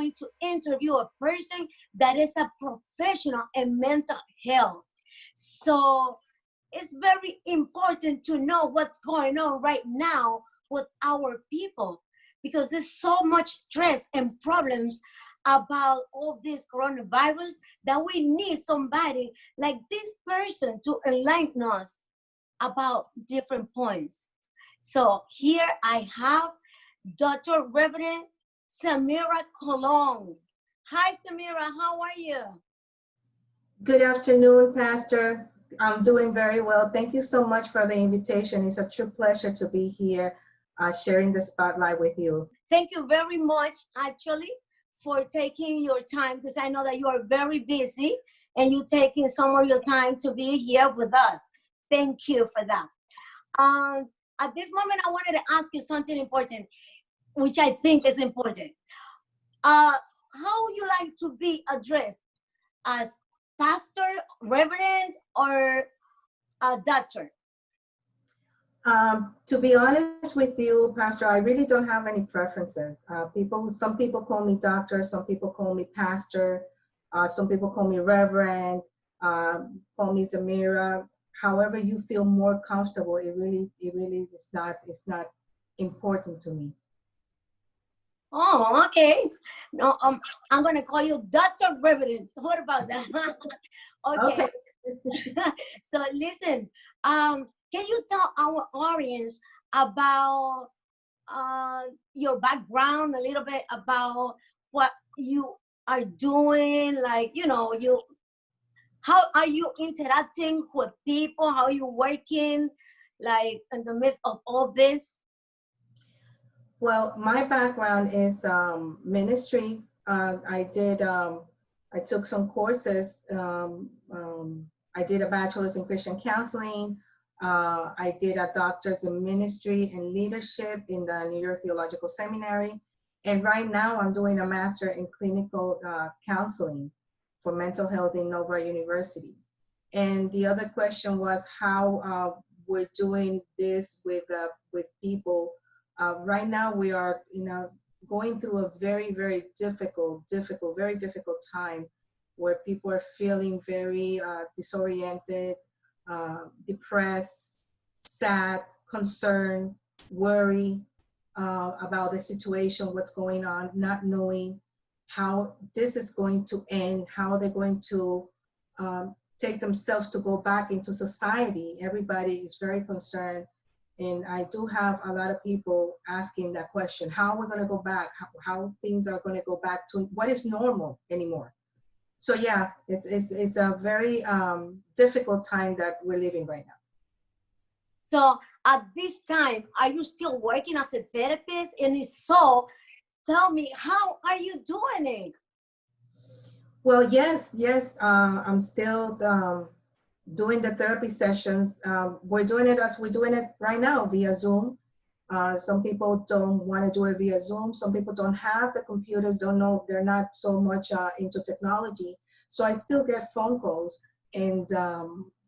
going to interview a person that is a professional in mental health. So it's very important to know what's going on right now with our people, because there's so much stress and problems about all this coronavirus that we need somebody like this person to enlighten us about different points. So here I have Dr. Reverend Zamira Colon. Hi, Zamira, how are you? Good afternoon, Pastor. I'm doing very well. Thank you so much for the invitation. It's a true pleasure to be here sharing the spotlight with you. Thank you very much, actually, for taking your time, because I know that you are very busy and you taking some of your time to be here with us. Thank you for that. At this moment, I wanted to ask you something important, which I think is important. How would you like to be addressed? As pastor, reverend, or a doctor? To be honest with you, Pastor, I really don't have any preferences. Some people call me doctor, some people call me pastor, some people call me reverend, call me Zamira. However you feel more comfortable, it really is not, it's not important to me. Oh, okay. No, I'm gonna call you Dr. Reverend. What about that? Okay. So listen, can you tell our audience about your background, a little bit about what you are doing? Like, you know, how are you interacting with people? How are you working, like, in the midst of all this? Well, my background is ministry. I took some courses. I did a bachelor's in Christian counseling. I did a doctor's in ministry and leadership in the New York Theological Seminary. And right now I'm doing a master in clinical counseling for mental health in Nova University. And the other question was how we're doing this with people. Right now we are, going through a very, very difficult time where people are feeling very disoriented, depressed, sad, concerned, worried about the situation, what's going on, not knowing how this is going to end, how they're going to take themselves to go back into society. Everybody is very concerned. And I do have a lot of people asking that question, how are we going to go back? How things are going to go back to what is normal anymore? So yeah, it's a very difficult time that we're living right now. So at this time, are you still working as a therapist? And if so, tell me, how are you doing it? Well, yes. I'm still doing the therapy sessions. We're doing it as we're doing it right now via Zoom. Some people don't want to do it via Zoom. Some people don't have the computers, don't know, they're not so much into technology. So I still get phone calls. And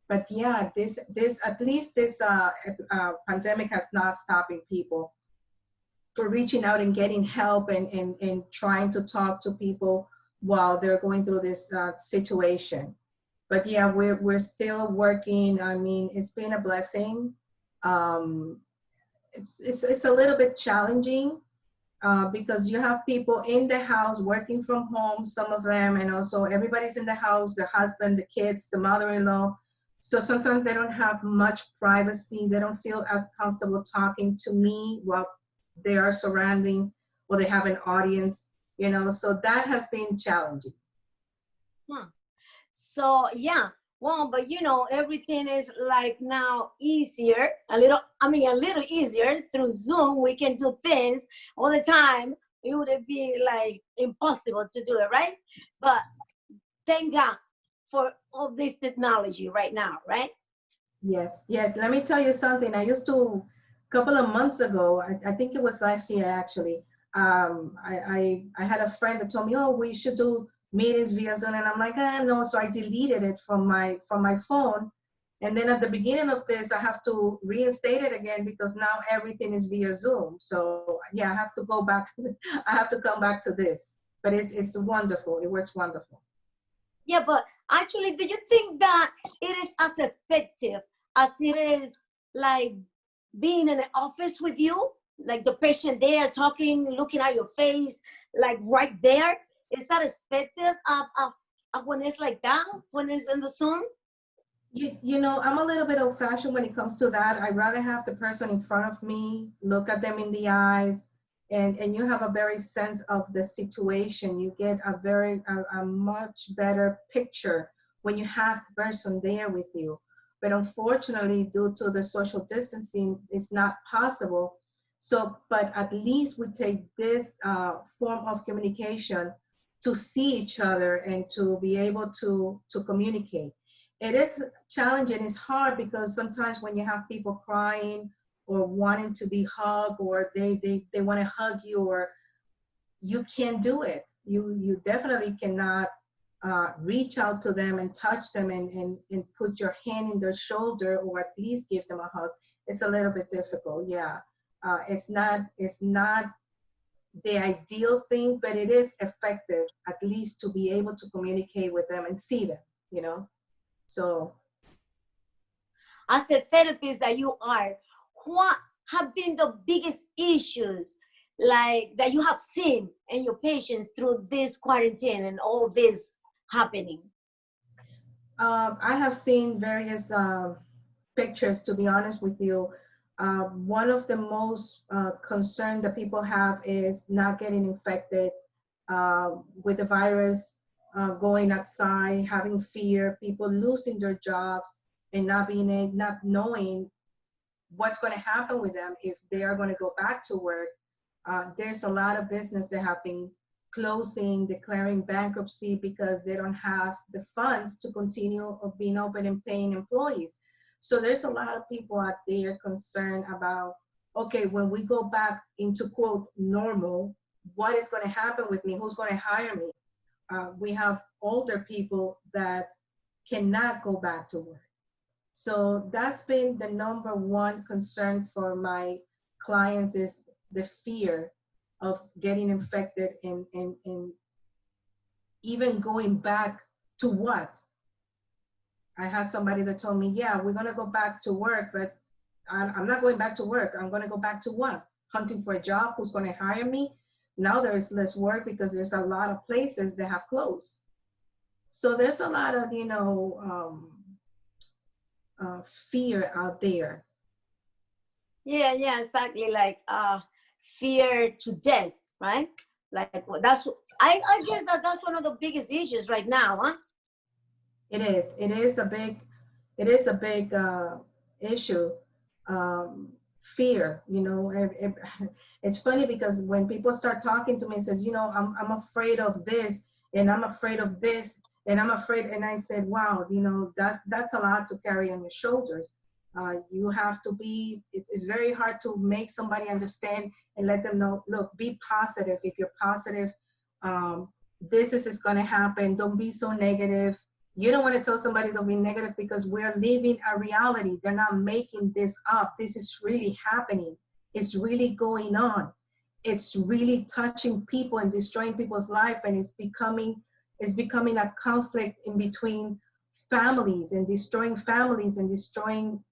but yeah, this at least this pandemic has not stopping people for reaching out and getting help and trying to talk to people while they're going through this situation. But yeah, we're still working. I mean, it's been a blessing. It's a little bit challenging because you have people in the house working from home, some of them, and also everybody's in the house, the husband, the kids, the mother-in-law. So sometimes they don't have much privacy. They don't feel as comfortable talking to me while they are surrounding or they have an audience, so that has been challenging. Huh. So yeah, well, but everything is like now easier, a little easier through Zoom. We can do things all the time. It would be like impossible to do it, right? But thank God for all this technology right now, right? Yes. Let me tell you something. I used to, a couple of months ago, I think it was last year actually, I had a friend that told me, oh, we should do meetings via Zoom, and I'm like, no. So I deleted it from my phone, and then at the beginning of this, I have to reinstate it again because now everything is via Zoom. So yeah, I have to go back. I have to come back to this. but it's wonderful. It works wonderful. Yeah, but actually, do you think that it is as effective as it is like being in an office with you, like the patient there talking, looking at your face, like right there? Is that effective when it's like that, when it's in the Zoom? You know, I'm a little bit old fashioned when it comes to that. I'd rather have the person in front of me, look at them in the eyes, and you have a very sense of the situation. You get a much better picture when you have the person there with you. But unfortunately, due to the social distancing, it's not possible. So, but at least we take this form of communication to see each other and to be able to communicate. It is challenging. It's hard because sometimes when you have people crying or wanting to be hugged, or they want to hug you, or you can't do it. You definitely cannot reach out to them and touch them and put your hand in their shoulder, or at least give them a hug. It's a little bit difficult. Yeah. It's not the ideal thing, but it is effective, at least to be able to communicate with them and see them, you know? So As a therapist that you are, what have been the biggest issues like that you have seen in your patients through this quarantine and all this happening? I have seen various pictures, to be honest with you. One of the most concern that people have is not getting infected with the virus, going outside, having fear, people losing their jobs and not knowing what's going to happen with them if they are going to go back to work. There's a lot of business that have been closing, declaring bankruptcy because they don't have the funds to continue of being open and paying employees. So there's a lot of people out there concerned about, okay, when we go back into quote normal, what is going to happen with me? Who's going to hire me? We have older people that cannot go back to work. So that's been the number one concern for my clients, is the fear of getting infected and even going back to what? I had somebody that told me, yeah, we're going to go back to work, but I'm not going back to work. I'm going to go back to what? Hunting for a job. Who's going to hire me? Now there's less work because there's a lot of places that have closed. So there's a lot of, fear out there. Yeah, exactly. Like fear to death, right? Like that's I guess that's one of the biggest issues right now, huh? It is. It is a big issue. Fear. It's funny because when people start talking to me and says, I'm afraid of this, and I'm afraid of this, and I'm afraid, and I said, wow, that's a lot to carry on your shoulders. You have to be. It's very hard to make somebody understand and let them know. Look, be positive. If you're positive, this is going to happen. Don't be so negative. You don't want to tell somebody they'll be negative because we're living a reality. They're not making this up. This is really happening. It's really going on. It's really touching people and destroying people's life, and it's becoming a conflict in between families and destroying.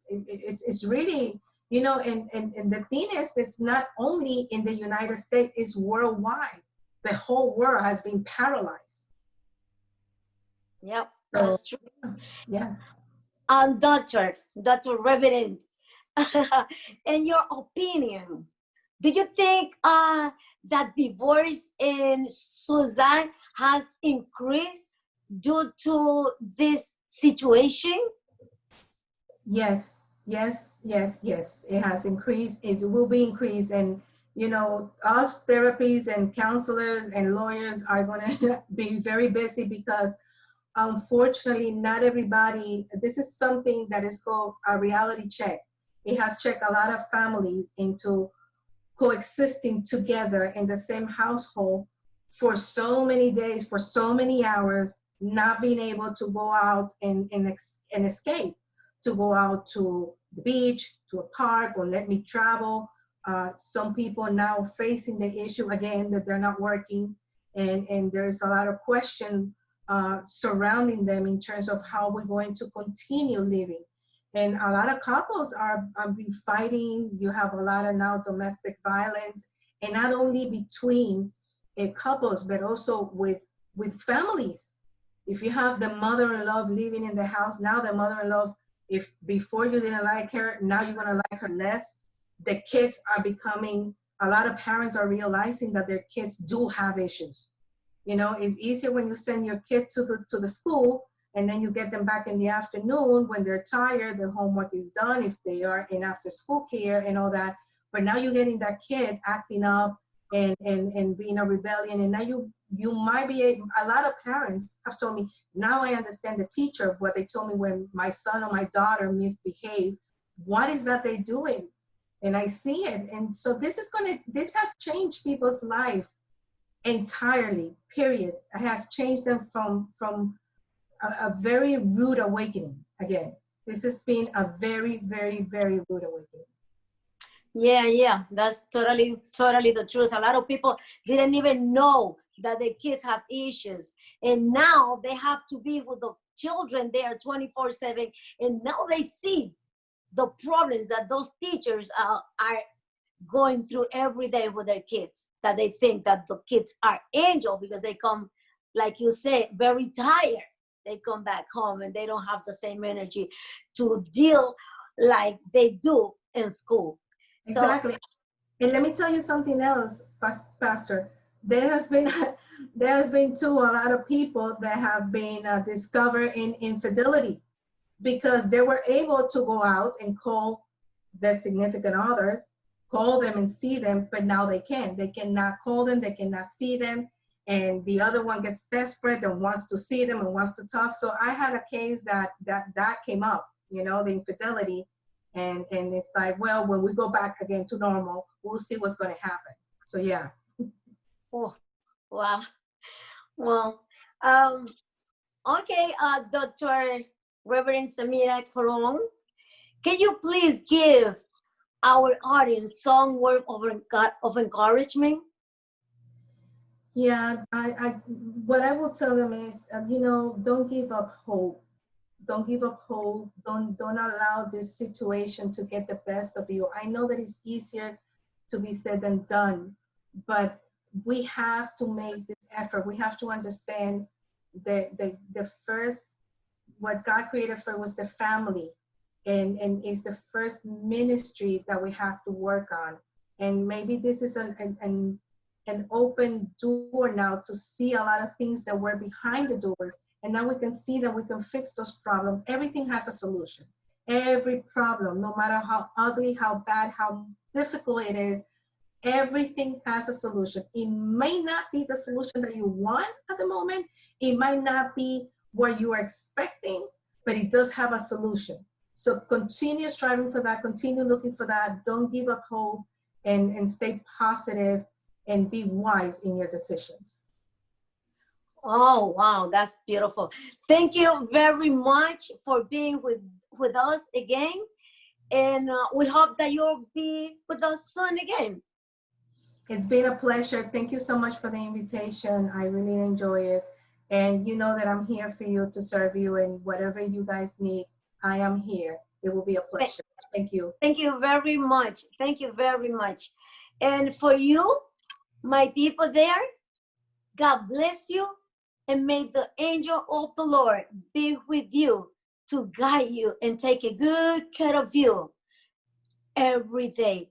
It's really, and the thing is, it's not only in the United States, it's worldwide. The whole world has been paralyzed. Yep, So, that's true. yes. Dr. Reverend, in your opinion, do you think that divorce and suicide has increased due to this situation? Yes, yes, yes, yes. It has increased. It will be increased. And, us therapies and counselors and lawyers are going to be very busy because unfortunately, not everybody, this is something that is called a reality check. It has checked a lot of families into coexisting together in the same household for so many days, for so many hours, not being able to go out and escape, to go out to the beach, to a park, or let me travel. Some people now facing the issue again that they're not working. and there's a lot of question surrounding them in terms of how we're going to continue living. And a lot of couples are been fighting. You have a lot of now domestic violence, and not only between couples, but also with families. If you have the mother-in-law living in the house, now the mother-in-law, if before you didn't like her, now you're gonna like her less. The kids are becoming, a lot of parents are realizing that their kids do have issues. You know, it's easier when you send your kids to the school and then you get them back in the afternoon when they're tired, their homework is done, if they are in after school care and all that. But now you're getting that kid acting up and being a rebellion. And now you might be a lot of parents have told me, now I understand the teacher, what they told me when my son or my daughter misbehave. What is that they doing? And I see it. And so this has changed people's life entirely, period. It has changed them from a very rude awakening. Again, this has been a very, very, very rude awakening. Yeah, that's totally the truth. A lot of people didn't even know that the kids have issues, and now they have to be with the children there 24/7, and now they see the problems that those teachers are going through every day with their kids, that they think that the kids are angel because they come, like you say, very tired. They come back home and they don't have the same energy to deal like they do in school. Exactly. And let me tell you something else, Pastor. There has been too a lot of people that have been discovered in infidelity because they were able to go out and call their significant others, call them and see them, but now they can't. They cannot call them, they cannot see them, and the other one gets desperate and wants to see them and wants to talk. So I had a case that came up, you know, the infidelity, and it's like, well, when we go back again to normal, we'll see what's going to happen. So yeah. Oh, wow. Well, okay, Dr. Reverend Zamira Colon, can you please give our audience some word of encouragement? Yeah, what I will tell them is, you know, don't give up hope. Don't give up hope. Don't allow this situation to get the best of you. I know that it's easier to be said than done, but we have to make this effort. We have to understand the first, what God created for was the family, and is the first ministry that we have to work on. And maybe this is an open door now to see a lot of things that were behind the door. And now we can see that we can fix those problems. Everything has a solution. Every problem, no matter how ugly, how bad, how difficult it is, everything has a solution. It may not be the solution that you want at the moment. It might not be what you are expecting, but it does have a solution. So continue striving for that, continue looking for that. Don't give up hope, and stay positive and be wise in your decisions. Oh, wow, that's beautiful. Thank you very much for being with us again. And we hope that you'll be with us soon again. It's been a pleasure. Thank you so much for the invitation. I really enjoy it. And you know that I'm here for you to serve you, and whatever you guys need, I am here. It will be a pleasure. Thank you. Thank you very much. Thank you very much. And for you, my people there, God bless you, and may the angel of the Lord be with you to guide you and take a good care of you every day.